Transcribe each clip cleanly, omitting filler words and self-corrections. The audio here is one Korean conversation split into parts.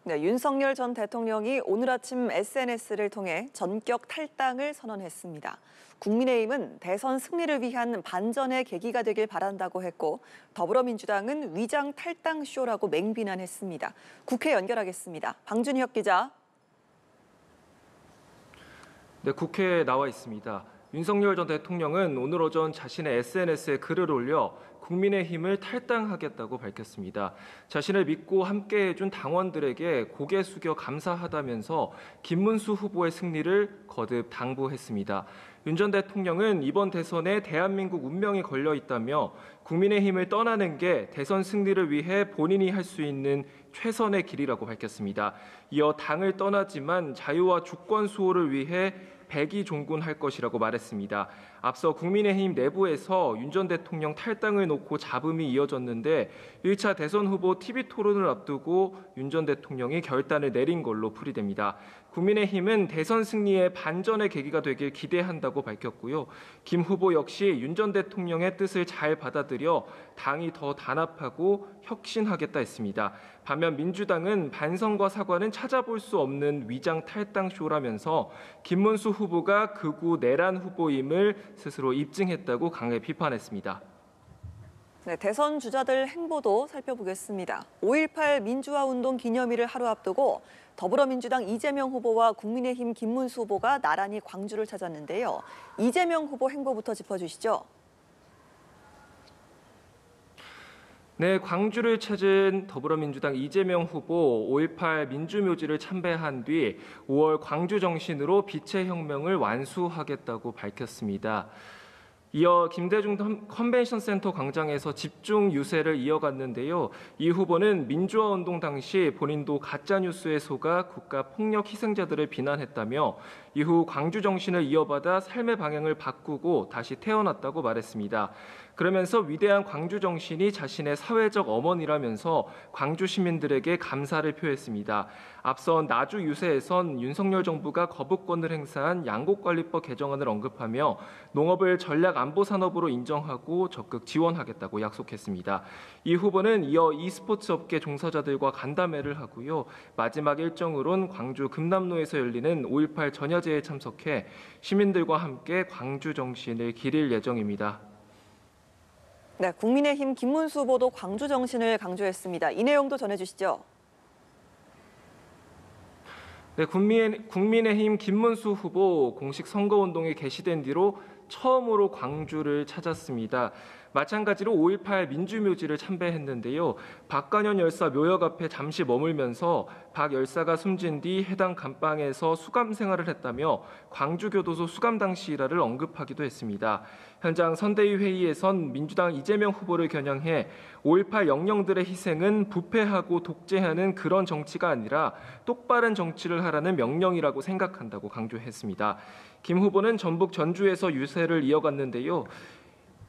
네, 윤석열 전 대통령이 오늘 아침 SNS를 통해 전격 탈당을 선언했습니다. 국민의힘은 대선 승리를 위한 반전의 계기가 되길 바란다고 했고 더불어민주당은 위장 탈당 쇼라고 맹비난했습니다. 국회 연결하겠습니다. 방준혁 기자. 네, 국회에 나와 있습니다. 윤석열 전 대통령은 오늘 오전 자신의 SNS에 글을 올려 국민의힘을 탈당하겠다고 밝혔습니다. 자신을 믿고 함께해준 당원들에게 고개 숙여 감사하다면서 김문수 후보의 승리를 거듭 당부했습니다. 윤 전 대통령은 이번 대선에 대한민국 운명이 걸려 있다며 국민의힘을 떠나는 게 대선 승리를 위해 본인이 할 수 있는 최선의 길이라고 밝혔습니다. 이어 당을 떠나지만 자유와 주권 수호를 위해 백의종군할 것이라고 말했습니다. 앞서 국민의힘 내부에서 윤 전 대통령 탈당을 놓고 잡음이 이어졌는데 1차 대선 후보 TV토론을 앞두고 윤 전 대통령이 결단을 내린 걸로 풀이됩니다. 국민의힘은 대선 승리의 반전의 계기가 되길 기대한다고 밝혔고요. 김 후보 역시 윤 전 대통령의 뜻을 잘 받아들여 당이 더 단합하고 혁신하겠다 했습니다. 반면 민주당은 반성과 사과는 찾아볼 수 없는 위장 탈당 쇼라면서 김문수 후보가 극우 내란 후보임을 스스로 입증했다고 강하게 비판했습니다. 네, 대선 주자들 행보도 살펴보겠습니다. 5.18 민주화운동 기념일을 하루 앞두고 더불어민주당 이재명 후보와 국민의힘 김문수 후보가 나란히 광주를 찾았는데요. 이재명 후보 행보부터 짚어주시죠. 네, 광주를 찾은 더불어민주당 이재명 후보 5.18 민주묘지를 참배한 뒤 5월 광주 정신으로 빛의 혁명을 완수하겠다고 밝혔습니다. 이어 김대중 컨벤션센터 광장에서 집중 유세를 이어갔는데요. 이 후보는 민주화운동 당시 본인도 가짜뉴스에 속아 국가폭력 희생자들을 비난했다며 이후 광주 정신을 이어받아 삶의 방향을 바꾸고 다시 태어났다고 말했습니다. 그러면서 위대한 광주 정신이 자신의 사회적 어머니라면서 광주 시민들에게 감사를 표했습니다. 앞선 나주 유세에선 윤석열 정부가 거부권을 행사한 양곡관리법 개정안을 언급하며 농업을 전략 안보 산업으로 인정하고 적극 지원하겠다고 약속했습니다. 이 후보는 이어 e스포츠 업계 종사자들과 간담회를 하고요. 마지막 일정으론 광주 금남로에서 열리는 5.18 전야제에 참석해 시민들과 함께 광주 정신을 기릴 예정입니다. 네, 국민의힘 김문수 후보도 광주 정신을 강조했습니다. 이 내용도 전해주시죠. 네, 국민의힘 김문수 후보 공식 선거운동이 개시된 뒤로 처음으로 광주를 찾았습니다. 마찬가지로 5.18 민주묘지를 참배했는데요. 박관현 열사 묘역 앞에 잠시 머물면서 박 열사가 숨진 뒤 해당 감방에서 수감 생활을 했다며 광주교도소 수감 당시 일화를 언급하기도 했습니다. 현장 선대위 회의에선 민주당 이재명 후보를 겨냥해 5.18 영령들의 희생은 부패하고 독재하는 그런 정치가 아니라 똑바른 정치를 하라는 명령이라고 생각한다고 강조했습니다. 김 후보는 전북 전주에서 유세를 이어갔는데요.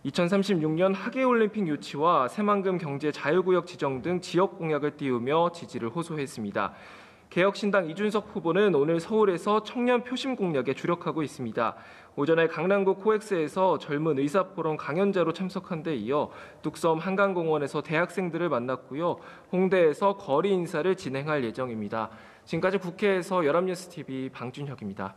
2036년 하계올림픽 유치와 새만금 경제 자유구역 지정 등 지역 공약을 띄우며 지지를 호소했습니다. 개혁신당 이준석 후보는 오늘 서울에서 청년 표심 공략에 주력하고 있습니다. 오전에 강남구 코엑스에서 젊은 의사포럼 강연자로 참석한 데 이어 뚝섬 한강공원에서 대학생들을 만났고요. 홍대에서 거리 인사를 진행할 예정입니다. 지금까지 국회에서 연합뉴스TV 방준혁입니다.